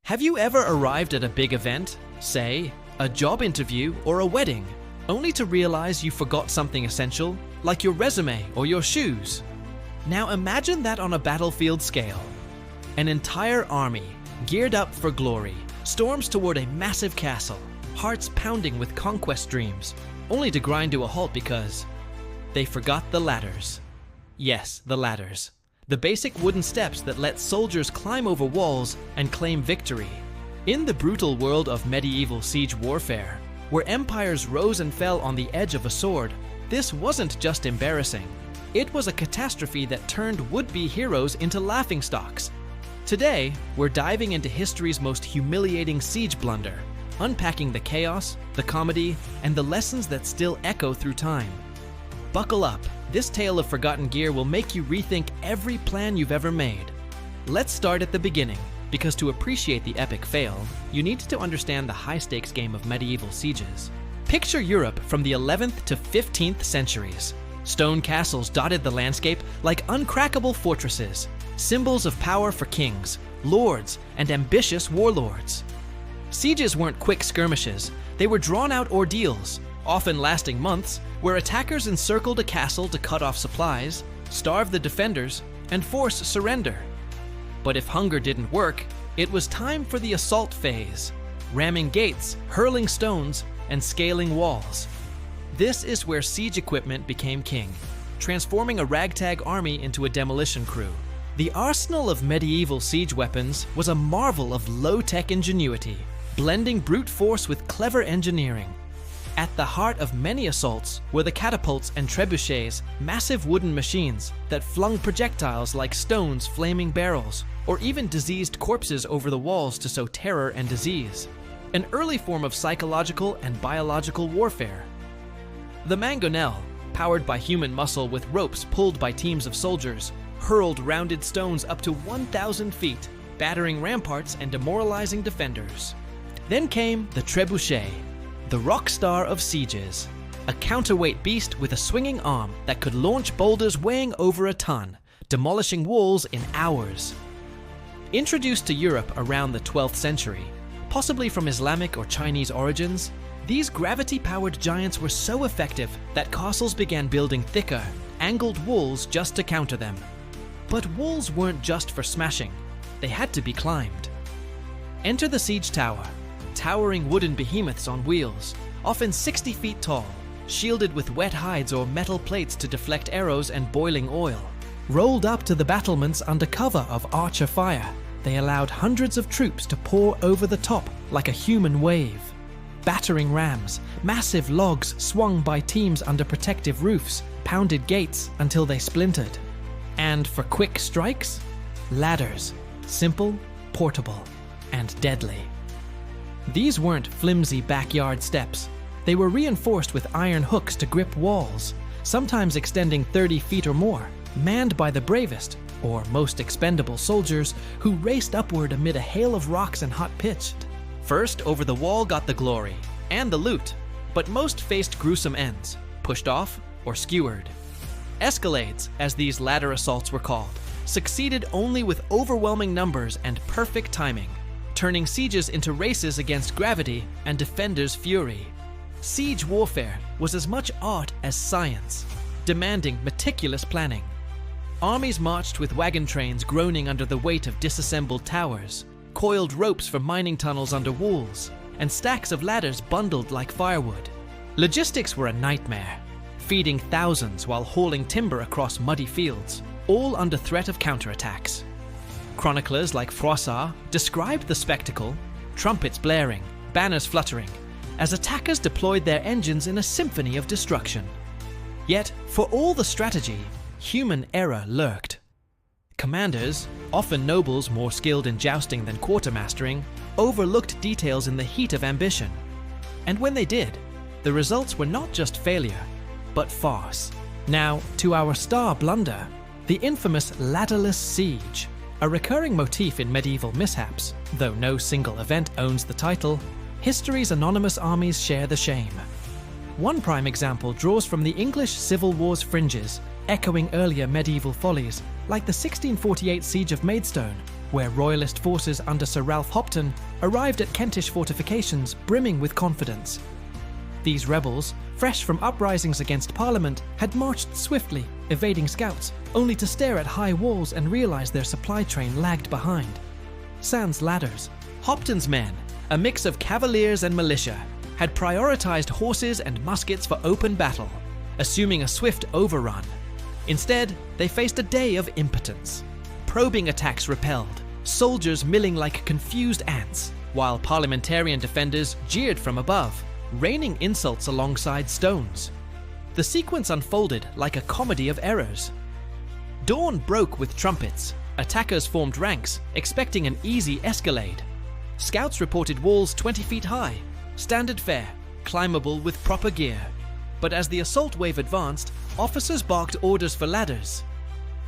Have you ever arrived at a big event, say, a job interview or a wedding, only to realize you forgot something essential, like your resume or your shoes? Now imagine that on a battlefield scale. An entire army, geared up for glory, storms toward a massive castle, hearts pounding with conquest dreams, only to grind to a halt because they forgot the ladders. Yes, the ladders. The basic wooden steps that let soldiers climb over walls and claim victory. In the brutal world of medieval siege warfare, where empires rose and fell on the edge of a sword, this wasn't just embarrassing. It was a catastrophe that turned would-be heroes into laughingstocks. Today, we're diving into history's most humiliating siege blunder, unpacking the chaos, the comedy, and the lessons that still echo through time. Buckle up. This tale of forgotten gear will make you rethink every plan you've ever made. Let's start at the beginning, because to appreciate the epic fail, you need to understand the high-stakes game of medieval sieges. Picture Europe from the 11th to 15th centuries. Stone castles dotted the landscape like uncrackable fortresses, symbols of power for kings, lords, and ambitious warlords. Sieges weren't quick skirmishes, they were drawn-out ordeals, often lasting months, where attackers encircled a castle to cut off supplies, starve the defenders, and force surrender. But if hunger didn't work, it was time for the assault phase, ramming gates, hurling stones, and scaling walls. This is where siege equipment became king, transforming a ragtag army into a demolition crew. The arsenal of medieval siege weapons was a marvel of low-tech ingenuity, blending brute force with clever engineering. At the heart of many assaults were the catapults and trebuchets, massive wooden machines that flung projectiles like stones, flaming barrels, or even diseased corpses over the walls to sow terror and disease. An early form of psychological and biological warfare. The mangonel, powered by human muscle with ropes pulled by teams of soldiers, hurled rounded stones up to 1,000 feet, battering ramparts and demoralizing defenders. Then came the trebuchet, the rock star of sieges, a counterweight beast with a swinging arm that could launch boulders weighing over a ton, demolishing walls in hours. Introduced to Europe around the 12th century, possibly from Islamic or Chinese origins, these gravity-powered giants were so effective that castles began building thicker, angled walls just to counter them. But walls weren't just for smashing, they had to be climbed. Enter the siege tower. Towering wooden behemoths on wheels, often 60 feet tall, shielded with wet hides or metal plates to deflect arrows and boiling oil. Rolled up to the battlements under cover of archer fire, they allowed hundreds of troops to pour over the top like a human wave. Battering rams, massive logs swung by teams under protective roofs, pounded gates until they splintered. And for quick strikes, ladders, simple, portable, and deadly. These weren't flimsy backyard steps. They were reinforced with iron hooks to grip walls, sometimes extending 30 feet or more, manned by the bravest, or most expendable soldiers who raced upward amid a hail of rocks and hot pitch. First over the wall got the glory, and the loot, but most faced gruesome ends, pushed off or skewered. Escalades, as these ladder assaults were called, succeeded only with overwhelming numbers and perfect timing, turning sieges into races against gravity and defenders' fury. Siege warfare was as much art as science, demanding meticulous planning. Armies marched with wagon trains groaning under the weight of disassembled towers, coiled ropes for mining tunnels under walls, and stacks of ladders bundled like firewood. Logistics were a nightmare, feeding thousands while hauling timber across muddy fields, all under threat of counterattacks. Chroniclers like Froissart described the spectacle, trumpets blaring, banners fluttering, as attackers deployed their engines in a symphony of destruction. Yet, for all the strategy, human error lurked. Commanders, often nobles more skilled in jousting than quartermastering, overlooked details in the heat of ambition. And when they did, the results were not just failure, but farce. Now, to our star blunder, the infamous ladderless siege. A recurring motif in medieval mishaps, though no single event owns the title, history's anonymous armies share the shame. One prime example draws from the English Civil War's fringes, echoing earlier medieval follies, like the 1648 Siege of Maidstone, where royalist forces under Sir Ralph Hopton arrived at Kentish fortifications brimming with confidence. These rebels, fresh from uprisings against Parliament, had marched swiftly, evading scouts, only to stare at high walls and realize their supply train lagged behind. Sans ladders, Hopton's men, a mix of cavaliers and militia, had prioritized horses and muskets for open battle, assuming a swift overrun. Instead, they faced a day of impotence. Probing attacks repelled, soldiers milling like confused ants, while parliamentarian defenders jeered from above, raining insults alongside stones. The sequence unfolded like a comedy of errors. Dawn broke with trumpets. Attackers formed ranks, expecting an easy escalade. Scouts reported walls 20 feet high, standard fare, climbable with proper gear. But as the assault wave advanced, officers barked orders for ladders.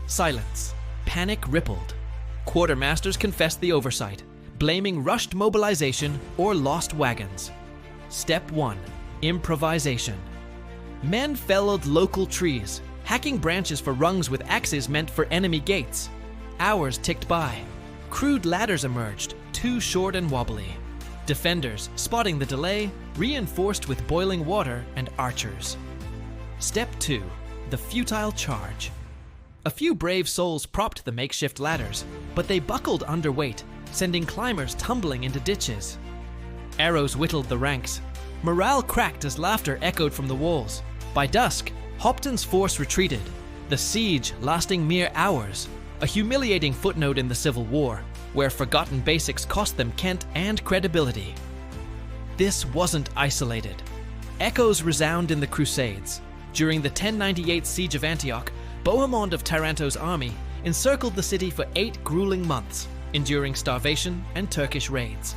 Silence. Panic rippled. Quartermasters confessed the oversight, blaming rushed mobilization or lost wagons. Step 1. Improvisation. Men felled local trees, hacking branches for rungs with axes meant for enemy gates. Hours ticked by. Crude ladders emerged, too short and wobbly. Defenders, spotting the delay, reinforced with boiling water and archers. Step 2. The futile charge. A few brave souls propped the makeshift ladders, but they buckled under weight, sending climbers tumbling into ditches. Arrows whittled the ranks. Morale cracked as laughter echoed from the walls. By dusk, Hopton's force retreated, the siege lasting mere hours, a humiliating footnote in the Civil War, where forgotten basics cost them Kent and credibility. This wasn't isolated. Echoes resound in the Crusades. During the 1098 siege of Antioch, Bohemond of Taranto's army encircled the city for 8 grueling months, enduring starvation and Turkish raids.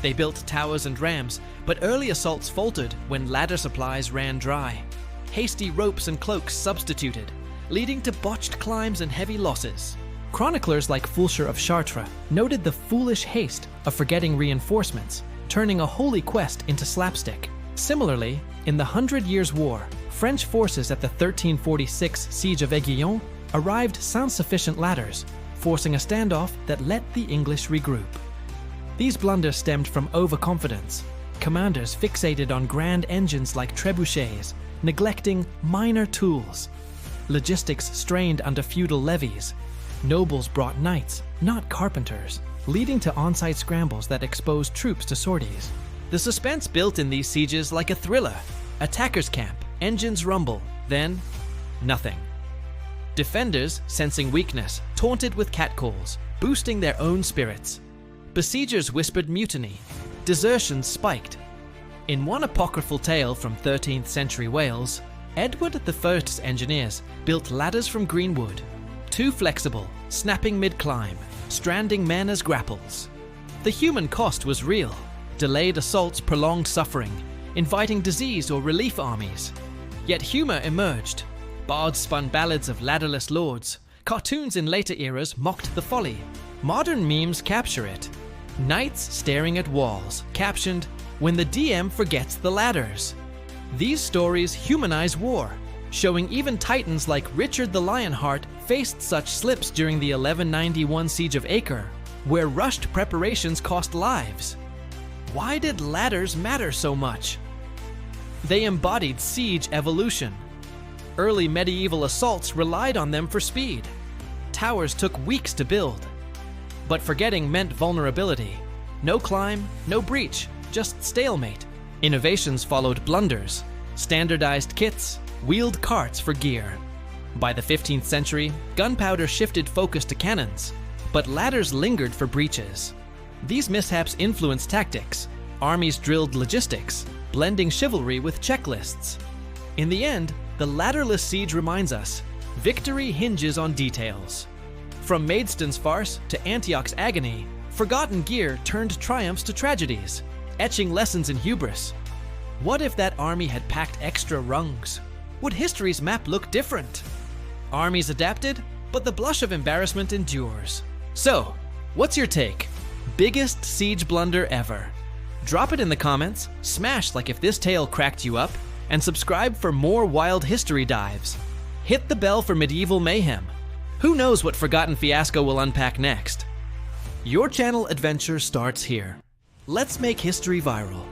They built towers and rams, but early assaults faltered when ladder supplies ran dry. Hasty ropes and cloaks substituted, leading to botched climbs and heavy losses. Chroniclers like Fulcher of Chartres noted the foolish haste of forgetting reinforcements, turning a holy quest into slapstick. Similarly, in the 100 Years' War, French forces at the 1346 Siege of Aiguillon arrived sans sufficient ladders, forcing a standoff that let the English regroup. These blunders stemmed from overconfidence, commanders fixated on grand engines like trebuchets, neglecting minor tools. Logistics strained under feudal levies. Nobles brought knights, not carpenters, leading to on-site scrambles that exposed troops to sorties. The suspense built in these sieges like a thriller. Attackers camp, engines rumble, then nothing. Defenders, sensing weakness, taunted with catcalls, boosting their own spirits. Besiegers whispered mutiny. Desertions spiked. In one apocryphal tale from 13th century Wales, Edward I's engineers built ladders from green wood, too flexible, snapping mid-climb, stranding men as grapples. The human cost was real. Delayed assaults prolonged suffering, inviting disease or relief armies. Yet humor emerged. Bards spun ballads of ladderless lords. Cartoons in later eras mocked the folly. Modern memes capture it. Knights staring at walls, captioned, "When the DM forgets the ladders." These stories humanize war, showing even titans like Richard the Lionheart faced such slips during the 1191 Siege of Acre, where rushed preparations cost lives. Why did ladders matter so much? They embodied siege evolution. Early medieval assaults relied on them for speed. Towers took weeks to build. But forgetting meant vulnerability. No climb, no breach, just stalemate. Innovations followed blunders, standardized kits, wheeled carts for gear. By the 15th century, gunpowder shifted focus to cannons, but ladders lingered for breaches. These mishaps influenced tactics. Armies drilled logistics, blending chivalry with checklists. In the end, the ladderless siege reminds us, victory hinges on details. From Maidstone's farce to Antioch's agony, forgotten gear turned triumphs to tragedies, etching lessons in hubris. What if that army had packed extra rungs? Would history's map look different? Armies adapted, but the blush of embarrassment endures. So, what's your take? Biggest siege blunder ever? Drop it in the comments, smash like if this tale cracked you up, and subscribe for more wild history dives. Hit the bell for medieval mayhem. Who knows what forgotten fiasco we'll unpack next? Your channel adventure starts here. Let's make history viral.